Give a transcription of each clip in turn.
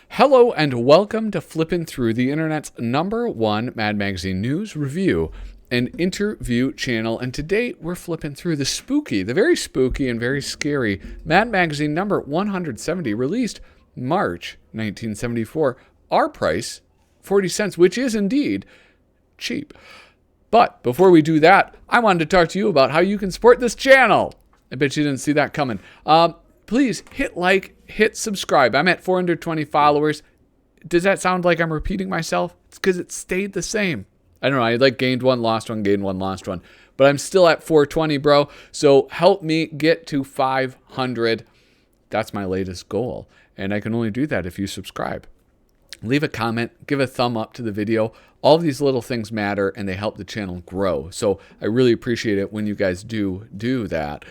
Hello and welcome to Flippin Through, the internet's #1 Mad Magazine news, review, and interview channel. And today we're flipping through the very spooky and very scary Mad Magazine number 170, released March 1974. Our price, 40 cents, which is indeed cheap. But before we do that, I wanted to talk to you about how you can support this channel. I bet you didn't see that coming. Please hit like, hit subscribe. I'm at 420 followers. Does that sound like I'm repeating myself? It's because it stayed the same. I don't know. I gained one, lost one, gained one, lost one. But I'm still at 420, bro. So help me get to 500. That's my latest goal. And I can only do that if you subscribe. Leave a comment, give a thumb up to the video. All of these little things matter and they help the channel grow. So I really appreciate it when you guys do that.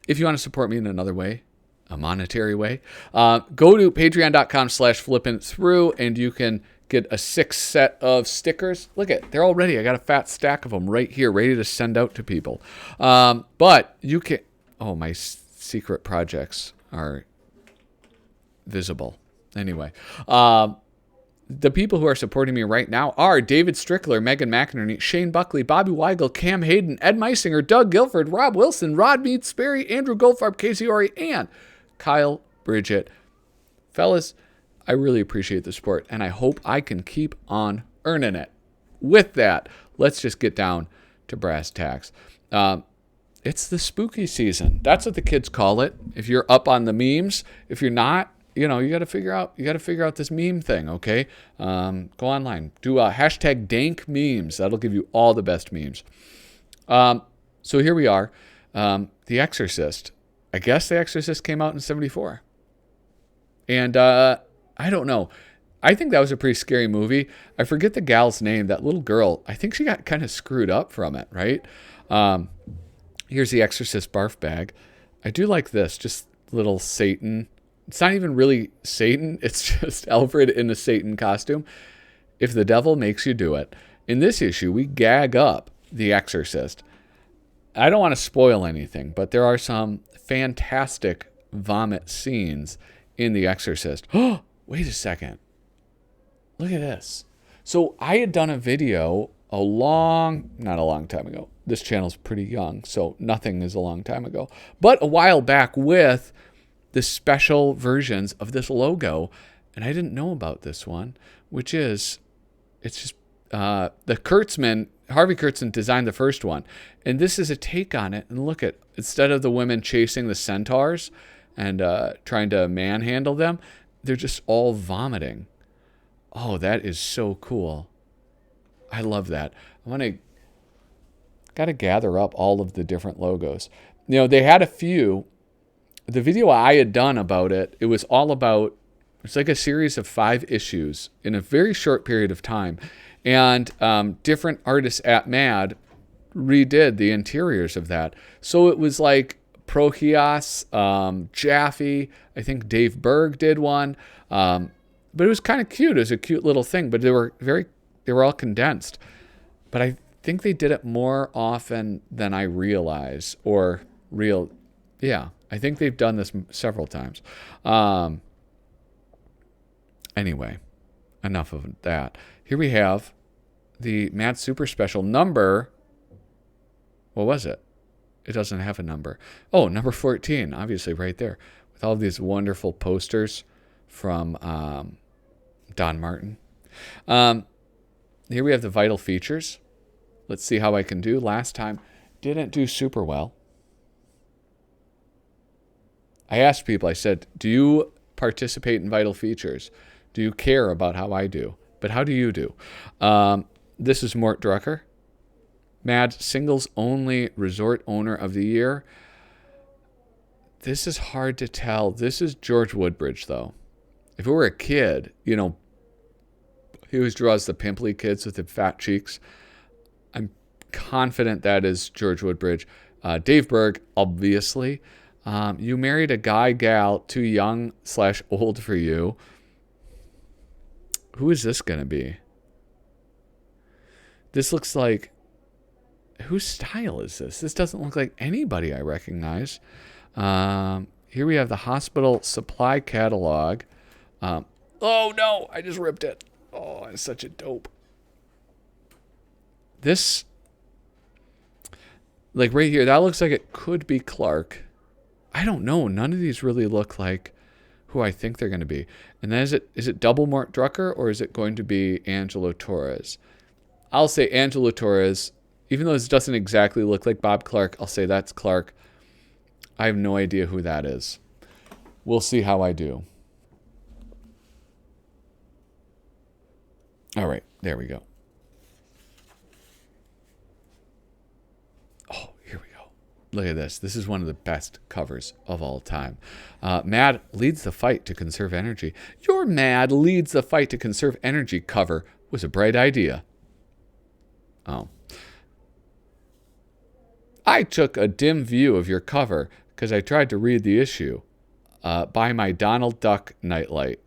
If you want to support me in another way, a monetary way, go to patreon.com/flippinthrough and you can get a 6 set of stickers. Look they're all ready. I got a fat stack of them right here, ready to send out to people. But you can, my secret projects are visible. Anyway, the people who are supporting me right now are David Strickler, Megan McInerney, Shane Buckley, Bobby Weigel, Cam Hayden, Ed Meisinger, Doug Guilford, Rob Wilson, Rod Mead Sperry, Andrew Goldfarb, Casey Ori, and Kyle Bridget. Fellas, I really appreciate the support, and I hope I can keep on earning it. With that, let's just get down to brass tacks. It's the spooky season. That's what the kids call it. If you're up on the memes, if you're not, you got to figure out this meme thing, okay? Go online. Do a hashtag dank memes. That'll give you all the best memes. So here we are. The Exorcist. I guess The Exorcist came out in 74. And I don't know. I think that was a pretty scary movie. I forget the gal's name, that little girl. I think she got kind of screwed up from it, right? Here's the Exorcist Barf Bag. I do like this, just little Satan. It's not even really Satan. It's just Alfred in a Satan costume. If the devil makes you do it. In this issue, we gag up the Exorcist. I don't want to spoil anything, but there are some fantastic vomit scenes in The Exorcist. Oh, wait a second. Look at this. So I had done a video not a long time ago. This channel's pretty young, so nothing is a long time ago. But a while back with the special versions of this logo, and I didn't know about this one, which is, it's just the Kurtzman, Harvey Kurtzman designed the first one, and this is a take on it. And look instead of the women chasing the centaurs and trying to manhandle them, they're just all vomiting. Oh, that is so cool. I love that. Got to gather up all of the different logos. They had a few. The video I had done about it, it was all about, it's like a series of 5 issues in a very short period of time. And different artists at MAD redid the interiors of that. So it was like Prochias, Jaffe, I think Dave Berg did one. But it was kind of cute. It was a cute little thing, but they were all condensed. But I think they did it more often than I realize, I think they've done this several times. Anyway, enough of that. Here we have the Mad Super Special number. What was it? It doesn't have a number. Oh, number 14, obviously right there. With all these wonderful posters from Don Martin. Here we have the vital features. Let's see how I can do. Last time, didn't do super well. I asked people, I said, do you participate in vital features? Do you care about how I do? But how do you do? This is Mort Drucker. MAD Singles Only Resort Owner of the Year. This is hard to tell. This is George Woodbridge, though. If it were a kid, he always draws the pimply kids with the fat cheeks. I'm confident that is George Woodbridge. Dave Berg, obviously. You married a gal too young/old for you. Who is this going to be? This looks like, whose style is this? This doesn't look like anybody I recognize. Here we have the hospital supply catalog. Oh no, I just ripped it. Oh, it's such a dope. This, like right here, that looks like it could be Clark. I don't know. None of these really look like who I think they're going to be. And then is it double Mort Drucker or is it going to be Angelo Torres? I'll say Angelo Torres. Even though this doesn't exactly look like Bob Clark, I'll say that's Clark. I have no idea who that is. We'll see how I do. All right, there we go. Oh, here we go. Look at this. This is one of the best covers of all time. MAD leads the fight to conserve energy. Your MAD leads the fight to conserve energy cover was a bright idea. Oh. I took a dim view of your cover because I tried to read the issue by my Donald Duck nightlight.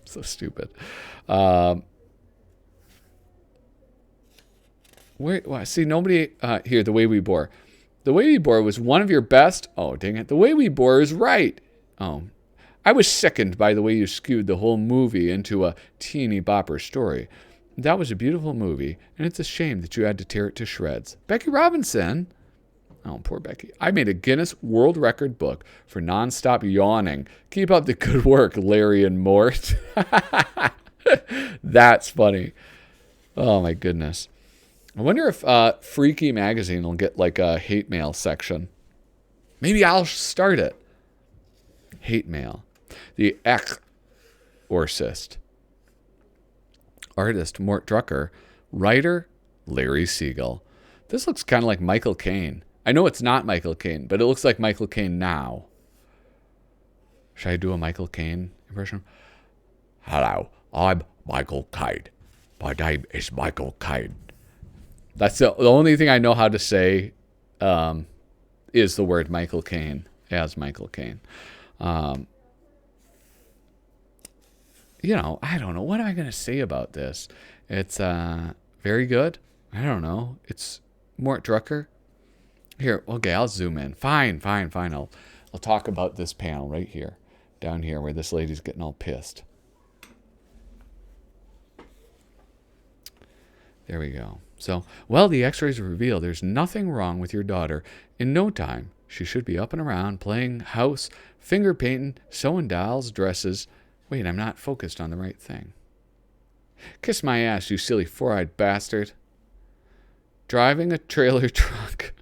So stupid. See, nobody here. The Way We Bore. The Way We Bore was one of your best. Oh, dang it. The Way We Bore is right. Oh, I was sickened by the way you skewed the whole movie into a teeny bopper story. That was a beautiful movie, and it's a shame that you had to tear it to shreds. Becky Robinson. Oh, poor Becky. I made a Guinness World Record book for nonstop yawning. Keep up the good work, Larry and Mort. That's funny. Oh, my goodness. I wonder if Freaky Magazine will get like a hate mail section. Maybe I'll start it. Hate mail. The Exorcist. Artist, Mort Drucker. Writer, Larry Siegel. This looks kind of like Michael Caine. I know it's not Michael Caine, but it looks like Michael Caine now. Should I do a Michael Caine impression? Hello, I'm Michael Caine. My name is Michael Caine. That's the only thing I know how to say is the word Michael Caine as Michael Caine. I don't know. What am I going to say about this? It's very good. I don't know. It's Mort Drucker. Here, okay, I'll zoom in. Fine. I'll talk about this panel right here, down here where this lady's getting all pissed. There we go. So, the x-rays reveal there's nothing wrong with your daughter. In no time, she should be up and around, playing house, finger painting, sewing dolls, dresses. Wait, I'm not focused on the right thing. Kiss my ass, you silly four-eyed bastard. Driving a trailer truck.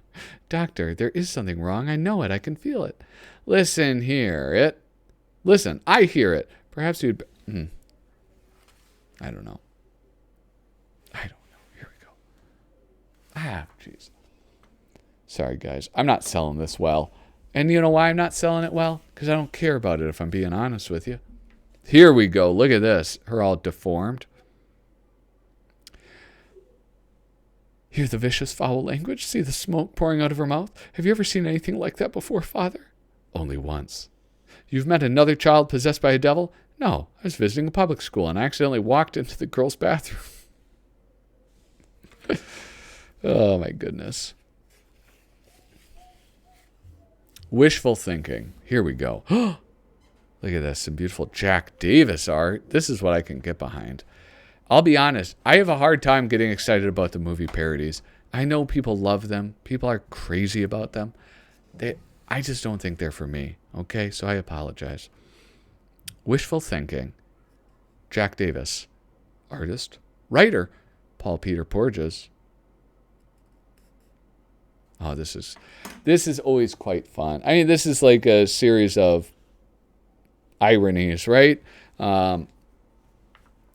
Doctor, there is something wrong. I know it. I can feel it. Listen, I hear it. Perhaps you'd... I don't know. Here we go. Jeez. Sorry, guys. I'm not selling this well. And you know why I'm not selling it well? Because I don't care about it, if I'm being honest with you. Here we go. Look at this. Her all deformed. Hear the vicious, foul language? See the smoke pouring out of her mouth? Have you ever seen anything like that before, Father? Only once. You've met another child possessed by a devil? No, I was visiting a public school and I accidentally walked into the girls' bathroom. Oh, my goodness. Wishful thinking. Here we go. Look at this. Some beautiful Jack Davis art. This is what I can get behind. I'll be honest, I have a hard time getting excited about the movie parodies. I know people love them. People are crazy about them. I just don't think they're for me. Okay, so I apologize. Wishful thinking. Jack Davis. Artist. Writer. Paul Peter Porges. Oh, this is always quite fun. I mean, this is like a series of ironies, right?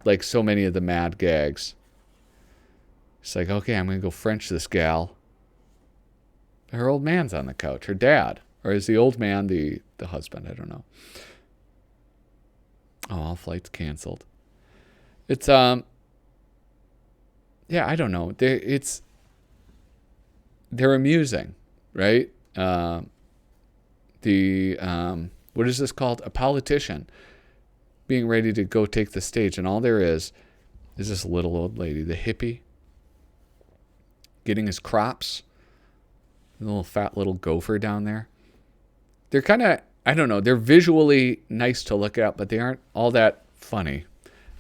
Like so many of the MAD gags. It's like, okay, I'm going to go French this gal. Her old man's on the couch. Her dad. Or is the old man the husband? I don't know. Oh, all flights canceled. It's, yeah, I don't know. They're amusing, right? What is this called? A politician being ready to go take the stage, and all there is this little old lady, the hippie, getting his crops, the little fat little gopher down there. they're kind of, I don't know, they're visually nice to look at, but they aren't all that funny.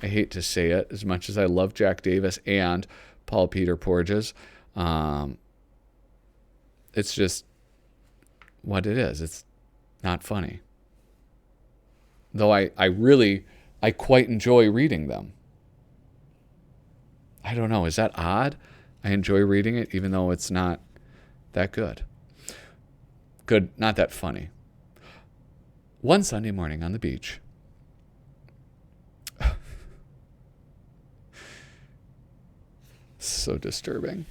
I hate to say it, as much as I love Jack Davis and Paul Peter Porges. It's just what it is. It's not funny. Though I quite enjoy reading them. I don't know. Is that odd? I enjoy reading it even though it's not that good. Good, not that funny. One Sunday morning on the beach. So disturbing.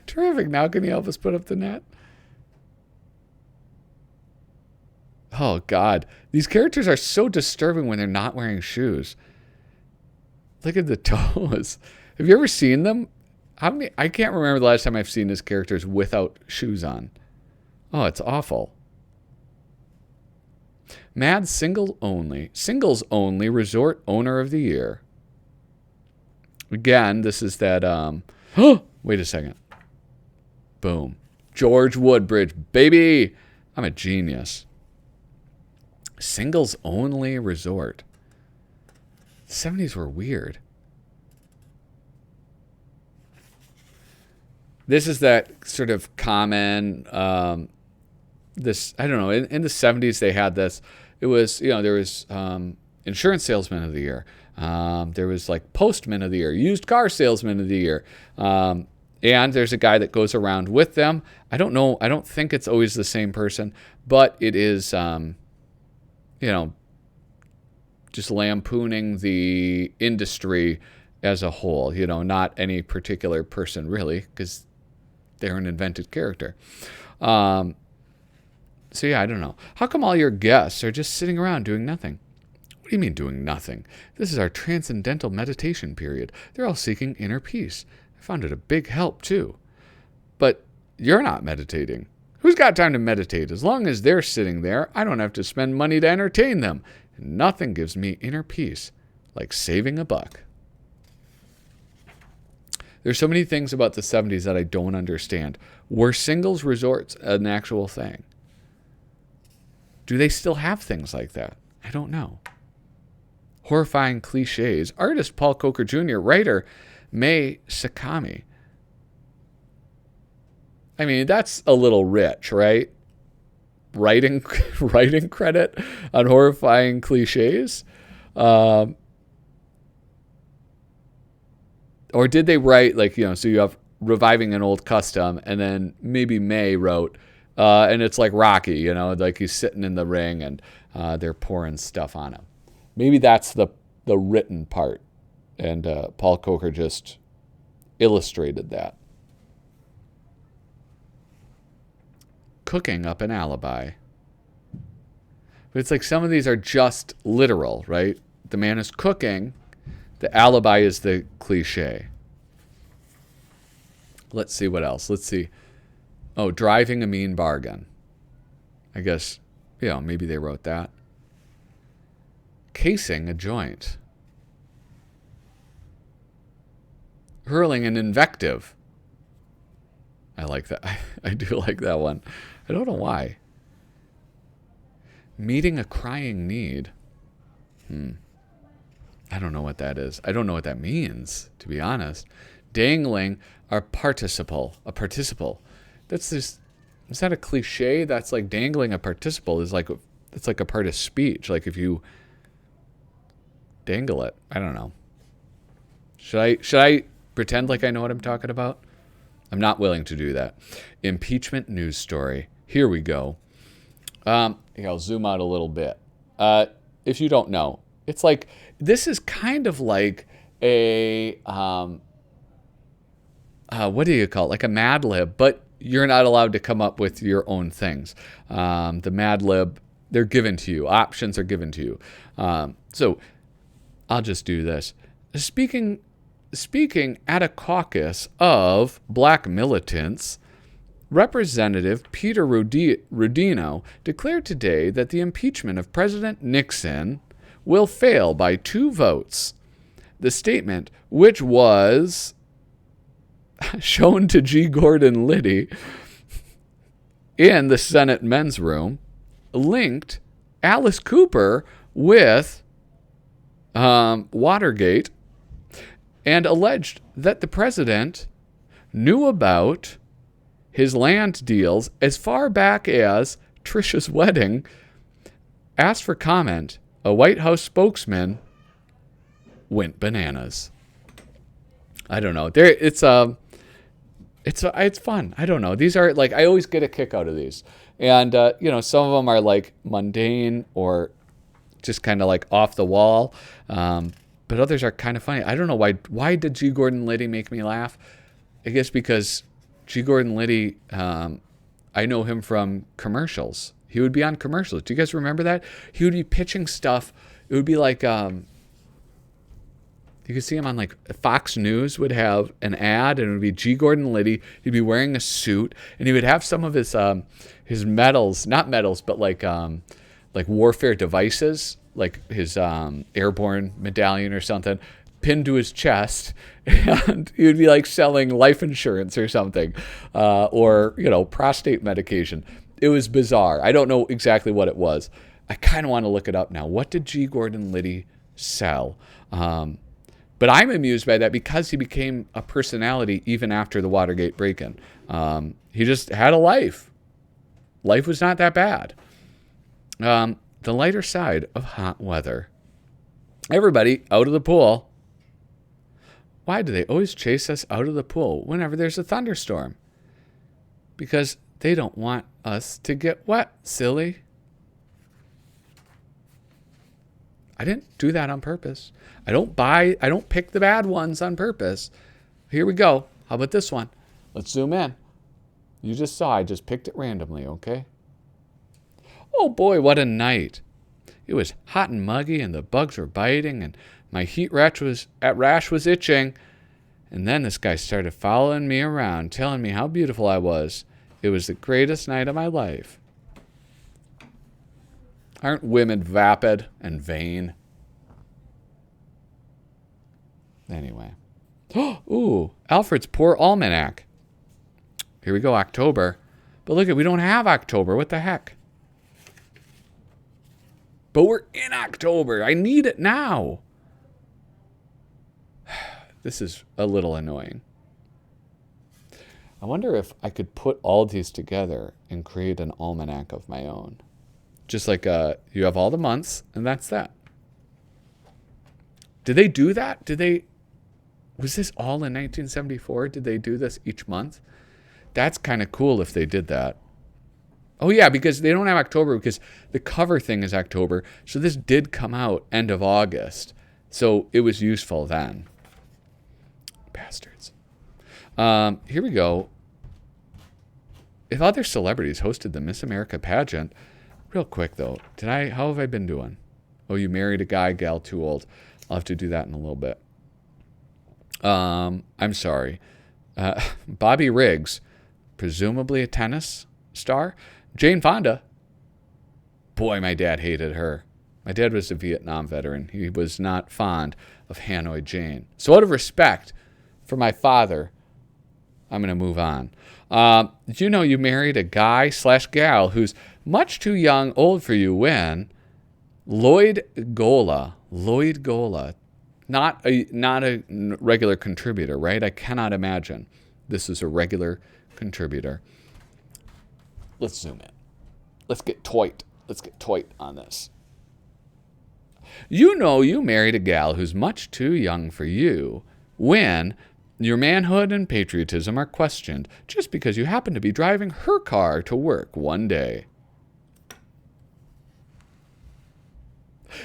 Terrific. Now can you help us put up the net? Oh, God. These characters are so disturbing when they're not wearing shoes. Look at the toes. Have you ever seen them? I can't remember the last time I've seen these characters without shoes on. Oh, it's awful. MAD singles only resort owner of the year. Again, this is that, wait a second. Boom. George Woodbridge, baby. I'm a genius. Singles only resort. The 70s were weird. This is that sort of common, this, I don't know, in the 70s they had this. It was, there was insurance salesman of the year. There was like postman of the year, used car salesman of the year. And there's a guy that goes around with them. I don't know. I don't think it's always the same person, but it is, just lampooning the industry as a whole, not any particular person really, because they're an invented character. So yeah, I don't know. How come all your guests are just sitting around doing nothing? What do you mean doing nothing? This is our transcendental meditation period. They're all seeking inner peace. I found it a big help too. But you're not meditating. Who's got time to meditate? As long as they're sitting there, I don't have to spend money to entertain them. And nothing gives me inner peace like saving a buck. There's so many things about the 70s that I don't understand. Were singles resorts an actual thing? Do they still have things like that? I don't know. Horrifying cliches. Artist Paul Coker Jr., writer Mai Sakami. I mean, that's a little rich, right? Writing credit on horrifying cliches. Or did they write, so you have reviving an old custom, and then maybe May wrote, and it's like Rocky, like he's sitting in the ring and they're pouring stuff on him. Maybe that's the written part, and Paul Coker just illustrated that. Cooking up an alibi. But it's like some of these are just literal, right? The man is cooking. The alibi is the cliche. Let's see what else. Let's see. Oh, driving a mean bargain. I guess, maybe they wrote that. Casing a joint. Hurling an invective. I like that. I do like that one. I don't know why. Meeting a crying need. I don't know what that is. I don't know what that means, to be honest. Dangling a participle. That's this. Is that a cliche? That's like dangling a participle is like it's like a part of speech. Like if you dangle it. I don't know. Should I pretend like I know what I'm talking about? I'm not willing to do that. Impeachment news story. Here we go. I'll zoom out a little bit. If you don't know, it's like this is kind of like a what do you call it? Like a Mad Lib, but you're not allowed to come up with your own things. The Mad Lib, they're given to you. Options are given to you. So I'll just do this. Speaking at a caucus of black militants, Representative Peter Rodino declared today that the impeachment of President Nixon will fail by 2 votes. The statement, which was shown to G. Gordon Liddy, in the Senate men's room linked Alice Cooper with Watergate and alleged that the president knew about his land deals as far back as Trisha's wedding. Asked for comment. A White House spokesman went bananas. I don't know. It's fun. I don't know. These are like, I always get a kick out of these. And, some of them are like mundane or just kind of like off the wall. But others are kind of funny. I don't know why did G. Gordon Liddy make me laugh? I guess because G. Gordon Liddy, I know him from commercials. He would be on commercials. Do you guys remember that? He would be pitching stuff. It would be like, you could see him on like Fox News would have an ad, and it would be G. Gordon Liddy. He'd be wearing a suit, and he would have some of his medals, not medals, but like warfare devices, like his airborne medallion or something, pinned to his chest, and he would be like selling life insurance or something, or prostate medication. It was bizarre. I don't know exactly what it was. I kind of want to look it up now. What did G. Gordon Liddy sell? But I'm amused by that because he became a personality even after the Watergate break-in. He just had a life. Life was not that bad. The lighter side of hot weather. Everybody out of the pool. Why do they always chase us out of the pool whenever there's a thunderstorm? Because they don't want us to get wet, silly. I didn't do that on purpose. I don't pick the bad ones on purpose. Here we go. How about this one? Let's zoom in. You just saw I just picked it randomly, okay? Oh boy, what a night. It was hot and muggy and the bugs were biting and my heat rash was itching. And then this guy started following me around, telling me how beautiful I was. It was the greatest night of my life. Aren't women vapid and vain? Anyway. Ooh, Alfred's Poor Almanac. Here we go, October. But look, we don't have October. What the heck? But we're in October. I need it now. This is a little annoying. I wonder if I could put all these together and create an almanac of my own. Just like you have all the months, and that's that. Did they do that? Was this all in 1974? Did they do this each month? That's kind of cool if they did that. Oh, yeah, because they don't have October because the cover thing is October. So this did come out end of August. So it was useful then. Bastards. Here we go. If other celebrities hosted the Miss America pageant, real quick though, how have I been doing? Oh, you married a guy, gal too old. I'll have to do that in a little bit. I'm sorry. Bobby Riggs, presumably a tennis star. Jane Fonda. Boy, my dad hated her. My dad was a Vietnam veteran. He was not fond of Hanoi Jane. So out of respect for my father, I'm going to move on. Did you know you married a guy/gal who's much too young, old for you when Lloyd Gola, not a regular contributor, right? I cannot imagine this is a regular contributor. Let's zoom in. Let's get toit on this. You know you married a gal who's much too young for you when your manhood and patriotism are questioned just because you happen to be driving her car to work one day.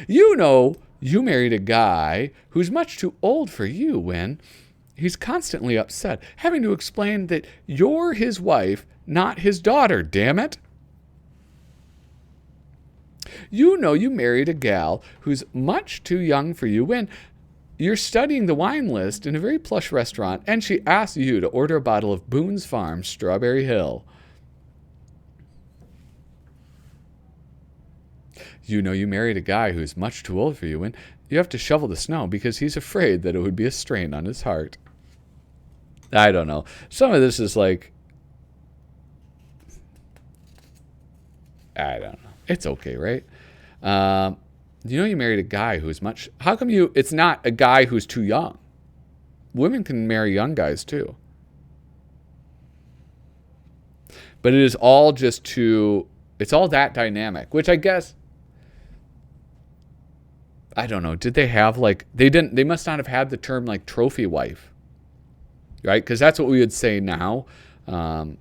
You know you married a guy who's much too old for you when he's constantly upset, having to explain that you're his wife, not his daughter, damn it. You know you married a gal who's much too young for you when you're studying the wine list in a very plush restaurant and she asks you to order a bottle of Boone's Farm Strawberry Hill. You know you married a guy who's much too old for you when you have to shovel the snow because he's afraid that it would be a strain on his heart. I don't know. Some of this is like, I don't know. It's okay, right? You married a guy who's much. How come it's not a guy who's too young? Women can marry young guys too. But it is all it's all that dynamic, which I guess, I don't know. Did they have they must not have had the term like trophy wife, right? Because that's what we would say now. Because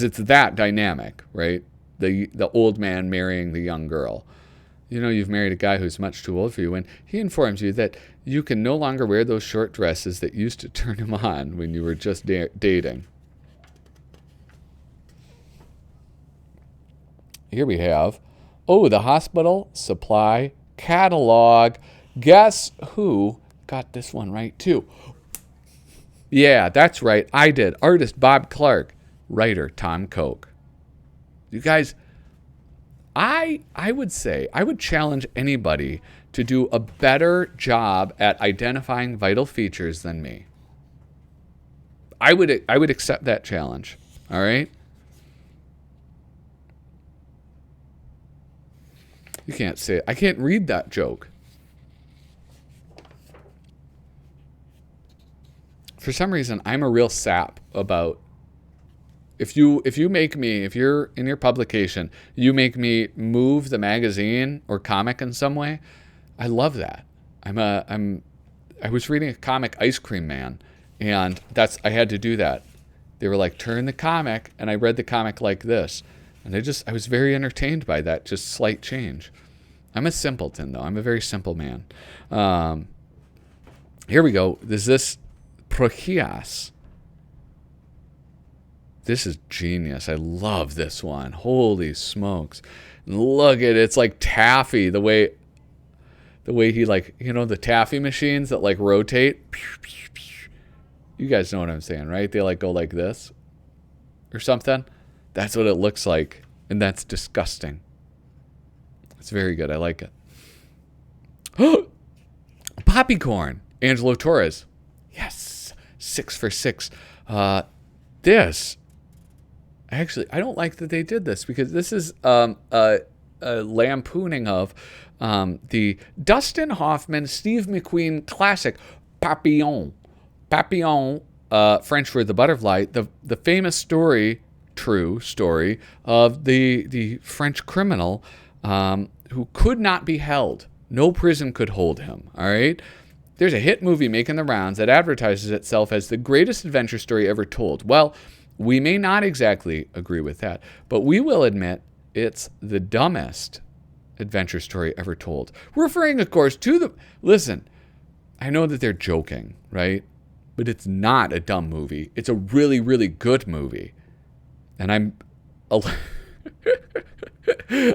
it's that dynamic, right? The old man marrying the young girl. You've married a guy who's much too old for you, and he informs you that you can no longer wear those short dresses that used to turn him on when you were just dating. Here we have, the hospital supply catalog. Guess who got this one right too? Yeah, that's right. I did. Artist Bob Clark. Writer Tom Koch. You guys, I would say, I would challenge anybody to do a better job at identifying vital features than me. I would accept that challenge. All right? You can't say it. I can't read that joke. For some reason, I'm a real sap about if you're in your publication, you make me move the magazine or comic in some way, I love that. I was reading a comic, Ice Cream Man, and I had to do that. They were like, turn the comic, and I read the comic like this. And I was very entertained by that, just slight change. I'm a simpleton, though. I'm a very simple man. Here we go. There's this Prochias. This is genius. I love this one. Holy smokes. Look at it. It's like taffy, the way he the taffy machines that rotate. You guys know what I'm saying, right? They go like this or something. That's what it looks like, and that's disgusting. It's very good. I like it. Poppycorn. Angelo Torres. Yes. 6 for 6. This. Actually, I don't like that they did this because this is a lampooning of the Dustin Hoffman, Steve McQueen classic Papillon. Papillon, French for the butterfly, the famous story, true story, of the French criminal who could not be held. No prison could hold him, all right? There's a hit movie making the rounds that advertises itself as the greatest adventure story ever told. Well, we may not exactly agree with that, but we will admit it's the dumbest adventure story ever told. Referring, of course, to the... Listen, I know that they're joking, right? But it's not a dumb movie. It's a really, really good movie. And I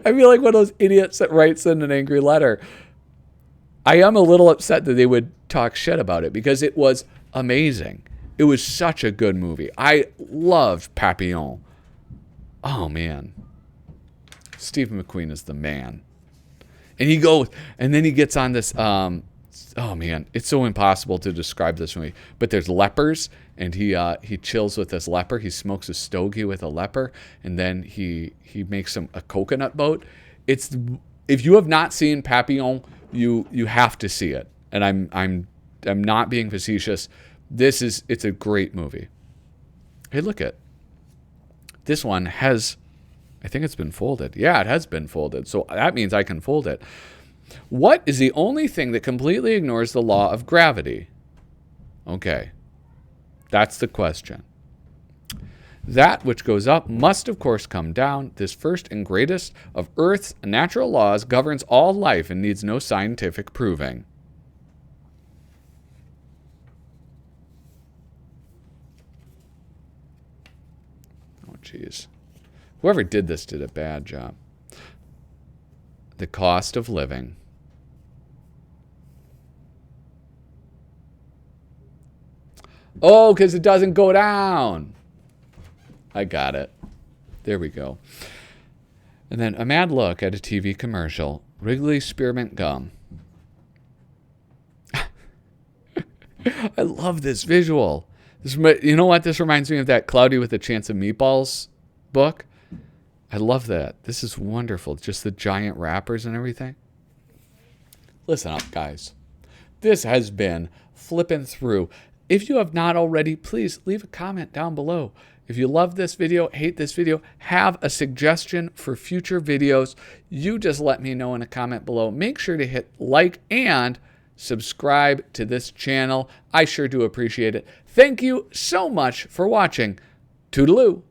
feel like one of those idiots that writes in an angry letter. I am a little upset that they would talk shit about it because it was amazing. It was such a good movie. I loved Papillon. Oh, man. Steve McQueen is the man. And then he gets on this, oh, man, it's so impossible to describe this movie. But there's lepers, and he chills with this leper. He smokes a stogie with a leper, and then he makes him a coconut boat. If you have not seen Papillon, you have to see it. And I'm not being facetious. It's a great movie. Hey, look at this one has, I think it's been folded. Yeah, it has been folded. So that means I can fold it. What is the only thing that completely ignores the law of gravity? Okay, that's the question. That which goes up must, of course, come down. This first and greatest of Earth's natural laws governs all life and needs no scientific proving. Oh, jeez. Whoever did this did a bad job. The cost of living. Oh, because it doesn't go down. I got it. There we go. And then a mad look at a TV commercial. Wrigley Spearmint Gum. I love this visual. You know what? This reminds me of that Cloudy with a Chance of Meatballs book. I love that. This is wonderful. Just the giant wrappers and everything. Listen up, guys. This has been Flippin' Through. If you have not already, please leave a comment down below. If you love this video, hate this video, have a suggestion for future videos, you just let me know in a comment below. Make sure to hit like and subscribe to this channel. I sure do appreciate it. Thank you so much for watching. Toodaloo.